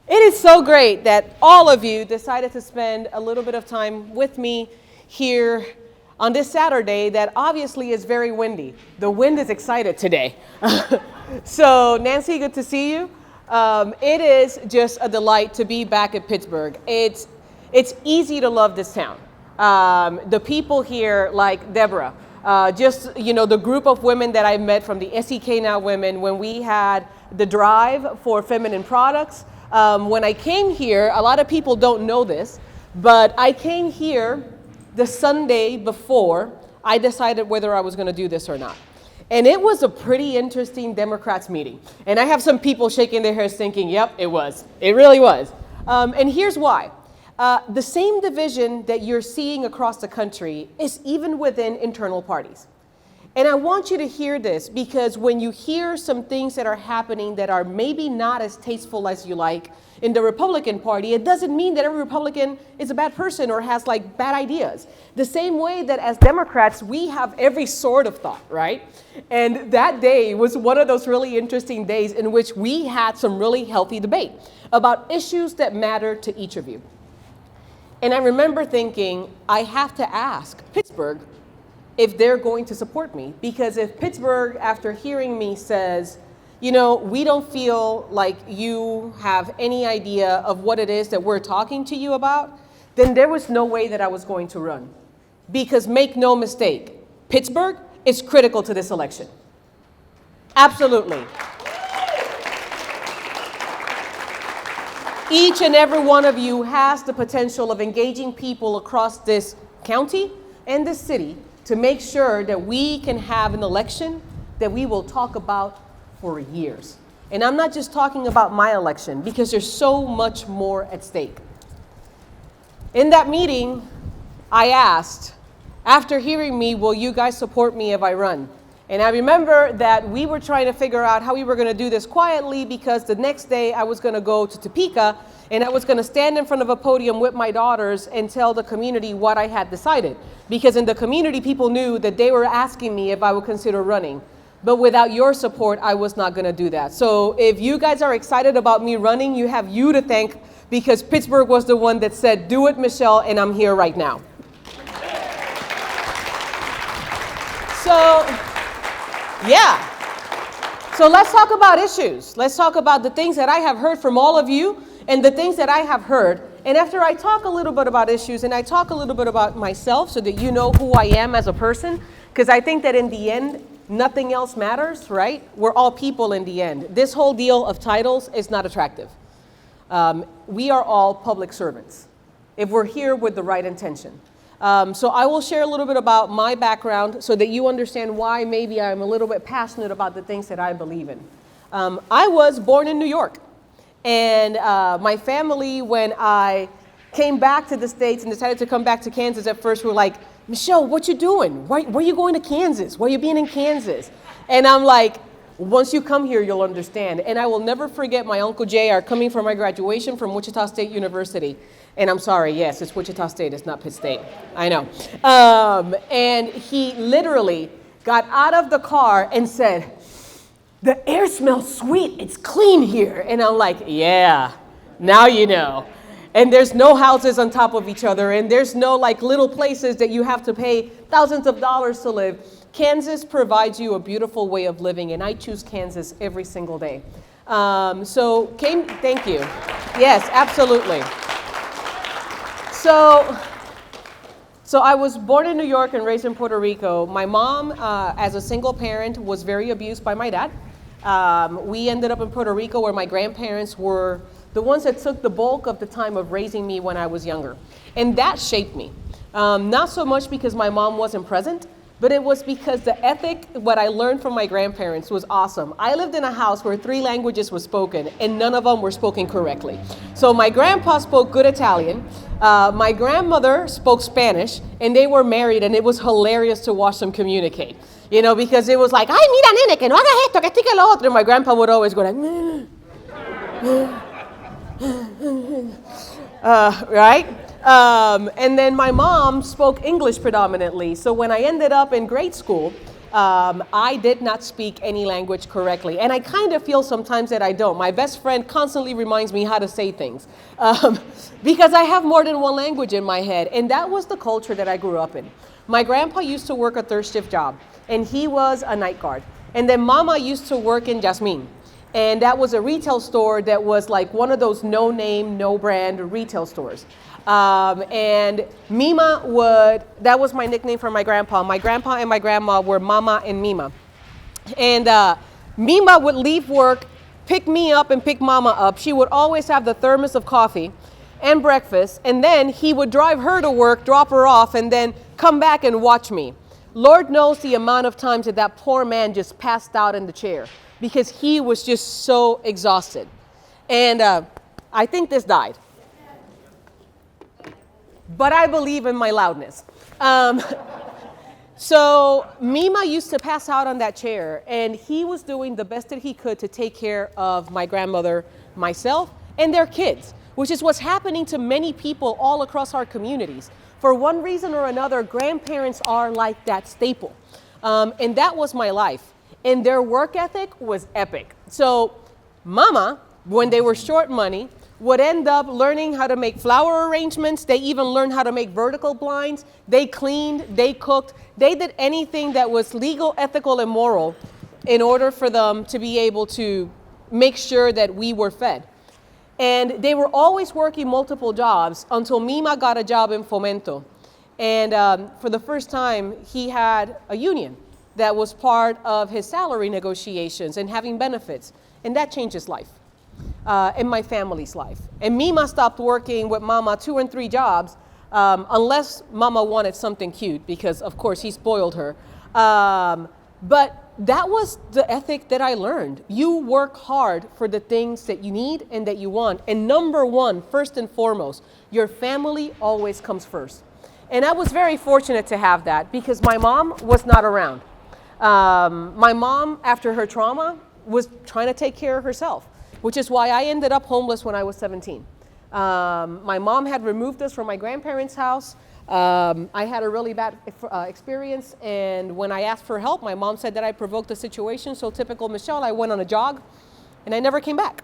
It is so great that all of you decided to spend a little bit of time with me here on this Saturday that obviously is very windy. The wind is excited today. So Nancy, good to see you. It is just a delight to be back at Pittsburgh. It's easy to love this town. The people here, like Deborah, the group of women that I met from the SEK Now Women when we had the drive for feminine products. When I came here, a lot of people don't know this, but I came here the Sunday before I decided whether I was going to do this or not. And it was a pretty interesting Democrats meeting. And I have some people shaking their heads thinking, yep, it was. It really was. And here's why. The same division that you're seeing across the country is even within internal parties. And I want you to hear this because when you hear some things that are happening that are maybe not as tasteful as you like in the Republican Party, it doesn't mean that every Republican is a bad person or has like bad ideas. The same way that as Democrats, we have every sort of thought, right? And that day was one of those really interesting days in which we had some really healthy debate about issues that matter to each of you. And I remember thinking, I have to ask Pittsburgh if they're going to support me. Because if Pittsburgh, after hearing me, says, we don't feel like you have any idea of what it is that we're talking to you about, then there was no way that I was going to run. Because make no mistake, Pittsburgh is critical to this election. Absolutely. Each and every one of you has the potential of engaging people across this county and this city to make sure that we can have an election that we will talk about for years. And I'm not just talking about my election because there's so much more at stake. In that meeting, I asked, after hearing me, will you guys support me if I run? And I remember that we were trying to figure out how we were going to do this quietly because the next day I was going to go to Topeka and I was going to stand in front of a podium with my daughters and tell the community what I had decided. Because in the community, people knew that they were asking me if I would consider running. But without your support, I was not going to do that. So if you guys are excited about me running, you have you to thank because Pittsburgh was the one that said, do it, Michelle, and I'm here right now. So let's talk about issues. Let's talk about the things that I have heard from all of you and the things that I have heard. And after I talk a little bit about issues and I talk a little bit about myself so that you know who I am as a person, because I think that in the end, nothing else matters, right? We're all people in the end. This whole deal of titles is not attractive. We are all public servants if we're here with the right intention. So I will share a little bit about my background so that you understand why maybe I'm a little bit passionate about the things that I believe in. I was born in New York. And my family, when I came back to the States and decided to come back to Kansas at first, were like, Michelle, what you doing? Why are you going to Kansas? Why are you being in Kansas? And I'm like, once you come here, you'll understand. And I will never forget my Uncle JR coming for my graduation from Wichita State University. And I'm sorry, yes, it's Wichita State, it's not Pitt State. I know. And he literally got out of the car and said, the air smells sweet, it's clean here. And I'm like, yeah, now you know. And there's no houses on top of each other, and there's no like little places that you have to pay thousands of dollars to live. Kansas provides you a beautiful way of living, and I choose Kansas every single day. Thank you. Yes, absolutely. So I was born in New York and raised in Puerto Rico. My mom, as a single parent, was very abused by my dad. We ended up in Puerto Rico where my grandparents were the ones that took the bulk of the time of raising me when I was younger. And that shaped me. Not so much because my mom wasn't present, but it was because the ethic, what I learned from my grandparents was awesome. I lived in a house where 3 languages were spoken and none of them were spoken correctly. So my grandpa spoke good Italian, my grandmother spoke Spanish, and they were married, and it was hilarious to watch them communicate. Because it was like, ay, mira nene, que no hagas esto, que esto y que lo otro. And my grandpa would always go like, right? And then my mom spoke English predominantly. So when I ended up in grade school, I did not speak any language correctly. And I kind of feel sometimes that I don't. My best friend constantly reminds me how to say things because I have more than one language in my head. And that was the culture that I grew up in. My grandpa used to work a third shift job, and he was a night guard. And then Mama used to work in Jasmine. And that was a retail store that was like one of those no name, no brand retail stores. And Mima that was my nickname for my grandpa. My grandpa and my grandma were Mama and Mima. And Mima would leave work, pick me up and pick Mama up. She would always have the thermos of coffee and breakfast. And then he would drive her to work, drop her off, and then come back and watch me. Lord knows the amount of times that poor man just passed out in the chair because he was just so exhausted. And I think this died. But I believe in my loudness. So Mima used to pass out on that chair, and he was doing the best that he could to take care of my grandmother, myself, and their kids, which is what's happening to many people all across our communities. For one reason or another, grandparents are like that staple. And that was my life. And their work ethic was epic. So Mama, when they were short money, would end up learning how to make flower arrangements. They even learned how to make vertical blinds. They cleaned, they cooked. They did anything that was legal, ethical, and moral in order for them to be able to make sure that we were fed. And they were always working multiple jobs until Mima got a job in Fomento. And for the first time, he had a union that was part of his salary negotiations and having benefits. And that changed his life and my family's life. And Mima stopped working with Mama 2 and 3 jobs unless Mama wanted something cute because, of course, he spoiled her. But that was the ethic that I learned. You work hard for the things that you need and that you want. And number one, first and foremost, your family always comes first. And I was very fortunate to have that because my mom was not around. My mom, after her trauma, was trying to take care of herself, which is why I ended up homeless when I was 17. My mom had removed us from my grandparents' house. I had a really bad experience, and when I asked for help, my mom said that I provoked the situation. So typical Michelle, I went on a jog, and I never came back.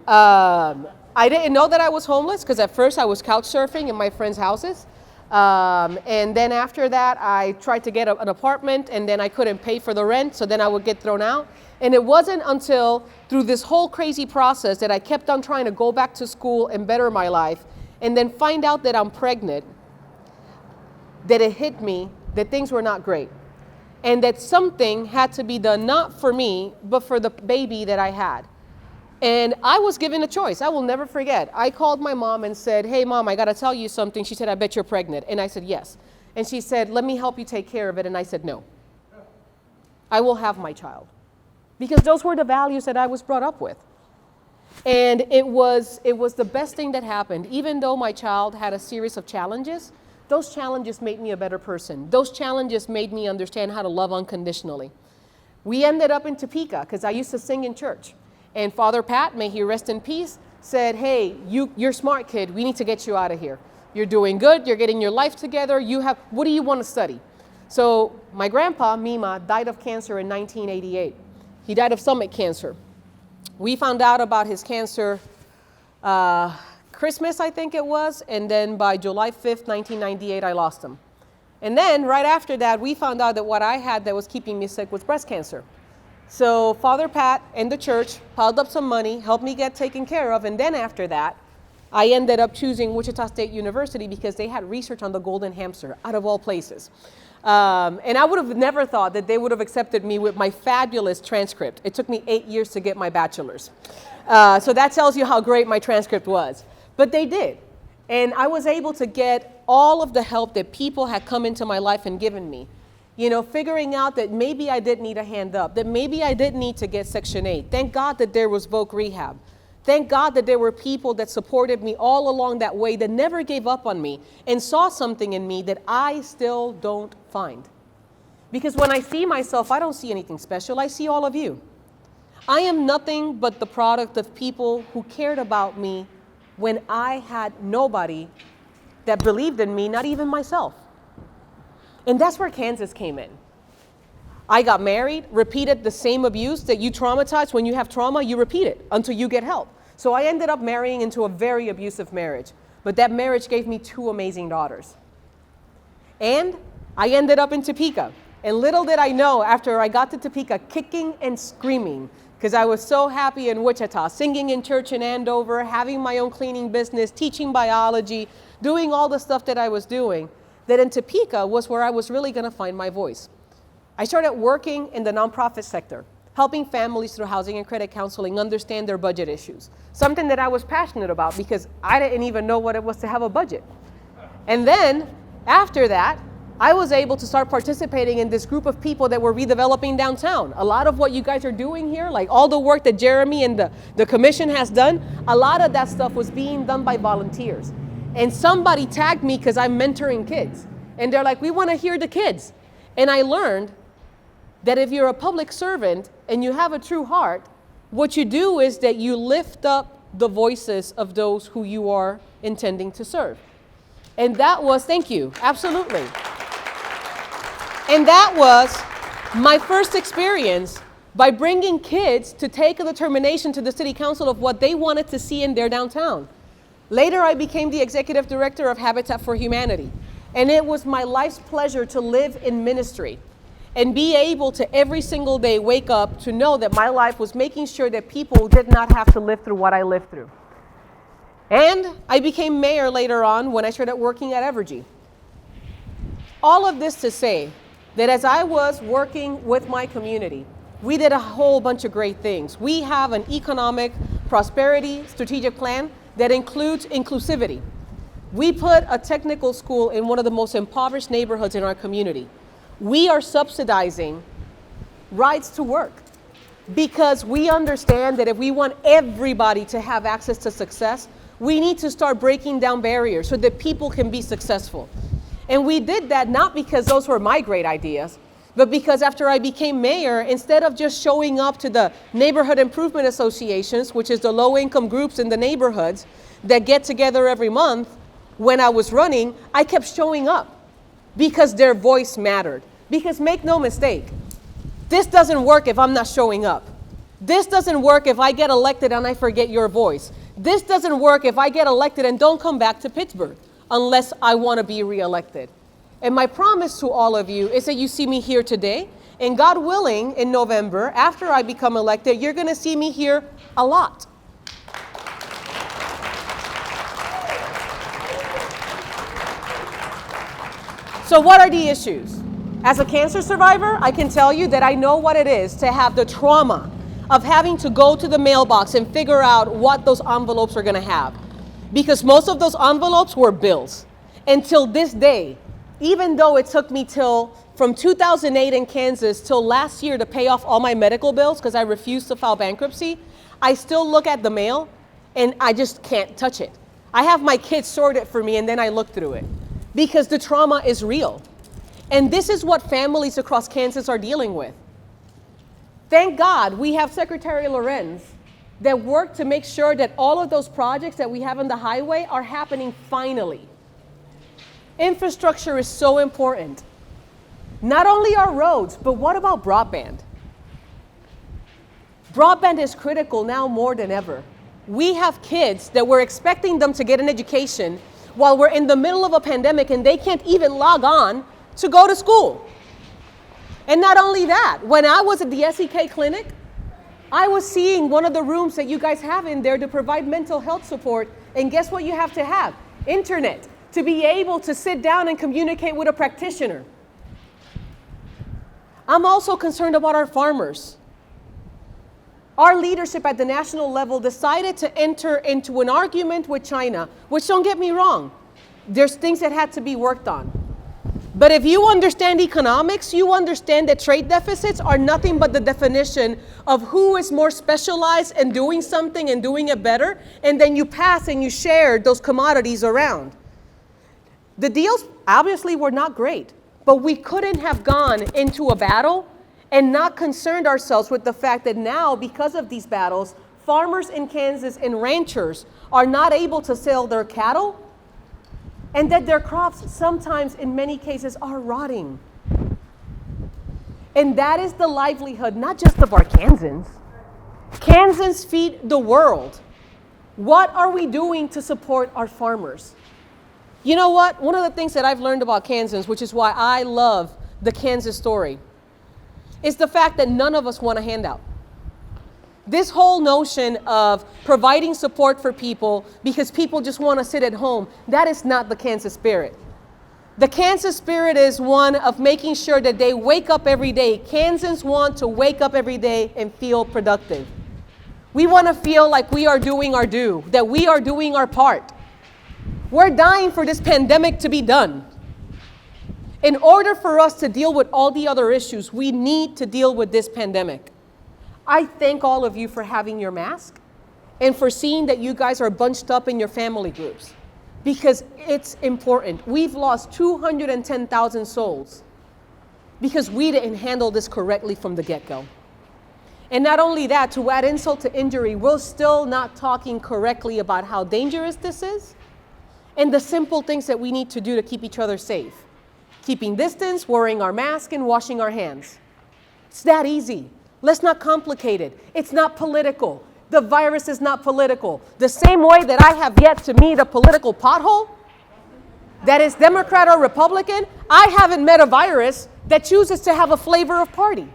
I didn't know that I was homeless because at first I was couch surfing in my friends' houses. And then after that, I tried to get an apartment, and then I couldn't pay for the rent, so then I would get thrown out. And it wasn't until through this whole crazy process that I kept on trying to go back to school and better my life, and then find out that I'm pregnant, that it hit me that things were not great, and that something had to be done not for me, but for the baby that I had. And I was given a choice. I will never forget. I called my mom and said, "Hey, Mom, I got to tell you something." She said, "I bet you're pregnant." And I said, "Yes." And she said, "Let me help you take care of it." And I said, "No. I will have my child." Because those were the values that I was brought up with. And it was the best thing that happened. Even though my child had a series of challenges, those challenges made me a better person. Those challenges made me understand how to love unconditionally. We ended up in Topeka because I used to sing in church. And Father Pat, may he rest in peace, said, "Hey, you're smart, kid. We need to get you out of here. You're doing good. You're getting your life together. What do you want to study?" So my grandpa, Mima, died of cancer in 1988. He died of stomach cancer. We found out about his cancer Christmas, I think it was, and then by July 5th, 1998, I lost him. And then right after that, we found out that what I had that was keeping me sick was breast cancer. So Father Pat and the church piled up some money, helped me get taken care of, and then after that, I ended up choosing Wichita State University because they had research on the golden hamster, out of all places. And I would have never thought that they would have accepted me with my fabulous transcript. It took me 8 years to get my bachelor's. So that tells you how great my transcript was. But they did. And I was able to get all of the help that people had come into my life and given me. You know, figuring out that maybe I did need a hand up, that maybe I did need to get Section 8. Thank God that there was Voc Rehab. Thank God that there were people that supported me all along that way, that never gave up on me and saw something in me that I still don't find. Because when I see myself, I don't see anything special. I see all of you. I am nothing but the product of people who cared about me when I had nobody that believed in me, not even myself. And that's where Kansas came in. I got married, repeated the same abuse that you traumatized. When you have trauma, you repeat it until you get help. So I ended up marrying into a very abusive marriage. But that marriage gave me 2 amazing daughters. And I ended up in Topeka. And little did I know, after I got to Topeka, kicking and screaming, because I was so happy in Wichita, singing in church in Andover, having my own cleaning business, teaching biology, doing all the stuff that I was doing, that in Topeka was where I was really going to find my voice. I started working in the nonprofit sector, helping families through housing and credit counseling understand their budget issues, something that I was passionate about because I didn't even know what it was to have a budget. And then after that, I was able to start participating in this group of people that were redeveloping downtown. A lot of what you guys are doing here, like all the work that Jeremy and the commission has done, a lot of that stuff was being done by volunteers. And somebody tagged me because I'm mentoring kids. And they're like, we want to hear the kids. And I learned that if you're a public servant and you have a true heart, what you do is that you lift up the voices of those who you are intending to serve. And that was, thank you, absolutely. And that was my first experience by bringing kids to take a determination to the city council of what they wanted to see in their downtown. Later, I became the executive director of Habitat for Humanity. And it was my life's pleasure to live in ministry and be able to every single day wake up to know that my life was making sure that people did not have to live through what I lived through. And I became mayor later on when I started working at Evergy. All of this to say that as I was working with my community, we did a whole bunch of great things. We have an economic prosperity strategic plan that includes inclusivity. We put a technical school in one of the most impoverished neighborhoods in our community. We are subsidizing rides to work because we understand that if we want everybody to have access to success, we need to start breaking down barriers so that people can be successful. And we did that not because those were my great ideas, but because after I became mayor, instead of just showing up to the neighborhood improvement associations, which is the low-income groups in the neighborhoods that get together every month, when I was running, I kept showing up because their voice mattered. Because make no mistake, this doesn't work if I'm not showing up. This doesn't work if I get elected and I forget your voice. This doesn't work if I get elected and don't come back to Pittsburgh unless I want to be reelected. And my promise to all of you is that you see me here today, and God willing, in November, after I become elected, you're going to see me here a lot. So what are the issues? As a cancer survivor, I can tell you that I know what it is to have the trauma of having to go to the mailbox and figure out what those envelopes are going to have. Because most of those envelopes were bills. Until this day, even though it took me from 2008 in Kansas till last year to pay off all my medical bills because I refused to file bankruptcy, I still look at the mail and I just can't touch it. I have my kids sort it for me and then I look through it because the trauma is real. And this is what families across Kansas are dealing with. Thank God we have Secretary Lorenz that worked to make sure that all of those projects that we have on the highway are happening finally. Infrastructure is so important. Not only our roads, but what about broadband? Broadband is critical now more than ever. We have kids that we're expecting them to get an education while we're in the middle of a pandemic and they can't even log on to go to school. And not only that, when I was at the SEK clinic, I was seeing one of the rooms that you guys have in there to provide mental health support. And guess what you have to have? Internet, to be able to sit down and communicate with a practitioner. I'm also concerned about our farmers. Our leadership at the national level decided to enter into an argument with China, which, don't get me wrong, there's things that had to be worked on. But if you understand economics, you understand that trade deficits are nothing but the definition of who is more specialized in doing something and doing it better, and then you pass and you share those commodities around. The deals obviously were not great, but we couldn't have gone into a battle and not concerned ourselves with the fact that now, because of these battles, farmers in Kansas and ranchers are not able to sell their cattle, and that their crops sometimes, in many cases, are rotting. And that is the livelihood, not just of our Kansans. Kansans feed the world. What are we doing to support our farmers? You know what? One of the things that I've learned about Kansans, which is why I love the Kansas story, is the fact that none of us want a handout. This whole notion of providing support for people because people just want to sit at home, that is not the Kansas spirit. The Kansas spirit is one of making sure that they wake up every day. Kansans want to wake up every day and feel productive. We want to feel like we are doing our due, that we are doing our part. We're dying for this pandemic to be done. In order for us to deal with all the other issues, we need to deal with this pandemic. I thank all of you for having your mask and for seeing that you guys are bunched up in your family groups, because it's important. We've lost 210,000 souls because we didn't handle this correctly from the get-go. And not only that, to add insult to injury, we're still not talking correctly about how dangerous this is and the simple things that we need to do to keep each other safe. Keeping distance, wearing our mask, and washing our hands. It's that easy. Let's not complicate it. It's not political. The virus is not political. The same way that I have yet to meet a political pothole that is Democrat or Republican, I haven't met a virus that chooses to have a flavor of party.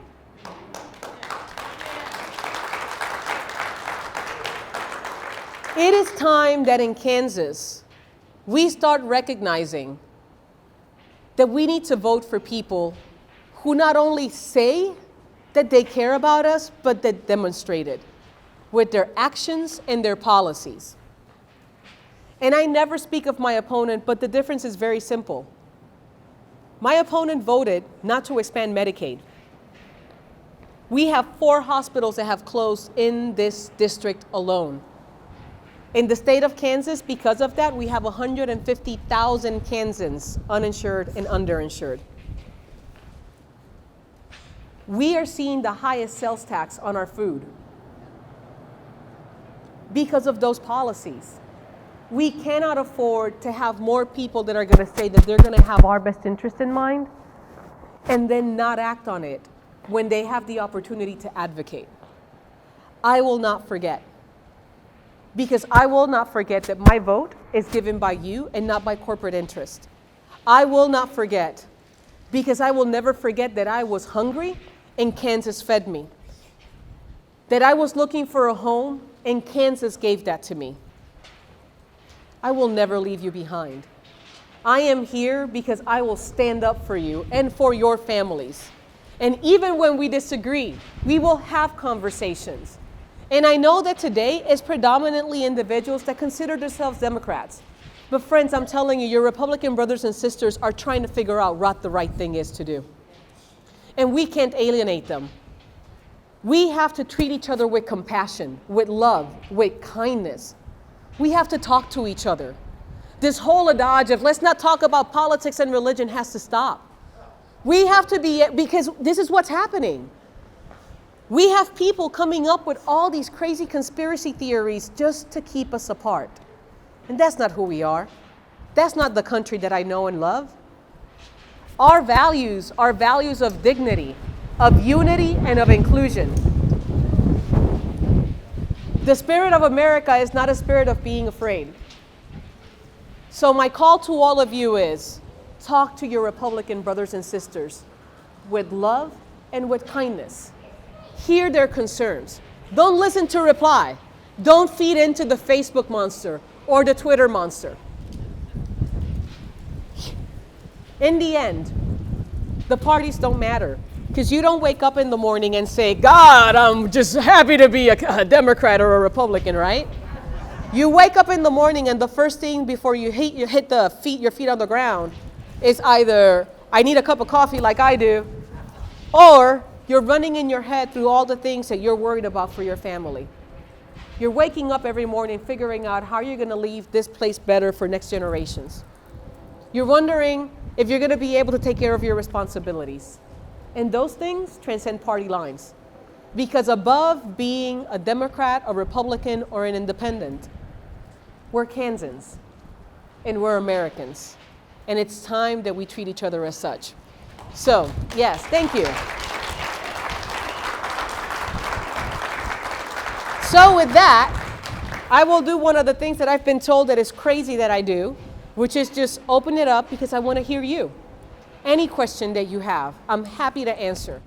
It is time that in Kansas, we start recognizing that we need to vote for people who not only say that they care about us, but that demonstrate it with their actions and their policies. And I never speak of my opponent, but the difference is very simple. My opponent voted not to expand Medicaid. We have 4 hospitals that have closed in this district alone. In the state of Kansas, because of that, we have 150,000 Kansans uninsured and underinsured. We are seeing the highest sales tax on our food because of those policies. We cannot afford to have more people that are going to say that they're going to have our best interest in mind and then not act on it when they have the opportunity to advocate. I will not forget. Because I will not forget that my vote is given by you and not by corporate interest. I will not forget, because I will never forget that I was hungry and Kansas fed me. That I was looking for a home and Kansas gave that to me. I will never leave you behind. I am here because I will stand up for you and for your families. And even when we disagree, we will have conversations. And I know that today is predominantly individuals that consider themselves Democrats. But friends, I'm telling you, your Republican brothers and sisters are trying to figure out what the right thing is to do. And we can't alienate them. We have to treat each other with compassion, with love, with kindness. We have to talk to each other. This whole adage of let's not talk about politics and religion has to stop. We have to be, because this is what's happening. We have people coming up with all these crazy conspiracy theories just to keep us apart. And that's not who we are. That's not the country that I know and love. Our values are values of dignity, of unity, and of inclusion. The spirit of America is not a spirit of being afraid. So my call to all of you is, talk to your Republican brothers and sisters with love and with kindness. Hear their concerns. Don't listen to reply. Don't feed into the Facebook monster or the Twitter monster. In the end, the parties don't matter, because you don't wake up in the morning and say, God, I'm just happy to be a Democrat or a Republican, right? You wake up in the morning and the first thing before you hit your feet on the ground is either, I need a cup of coffee like I do, or you're running in your head through all the things that you're worried about for your family. You're waking up every morning figuring out how you're going to leave this place better for next generations. You're wondering if you're going to be able to take care of your responsibilities. And those things transcend party lines. Because above being a Democrat, a Republican, or an independent, we're Kansans and we're Americans. And it's time that we treat each other as such. So, yes, thank you. So with that, I will do one of the things that I've been told that is crazy that I do, which is just open it up because I want to hear you. Any question that you have, I'm happy to answer.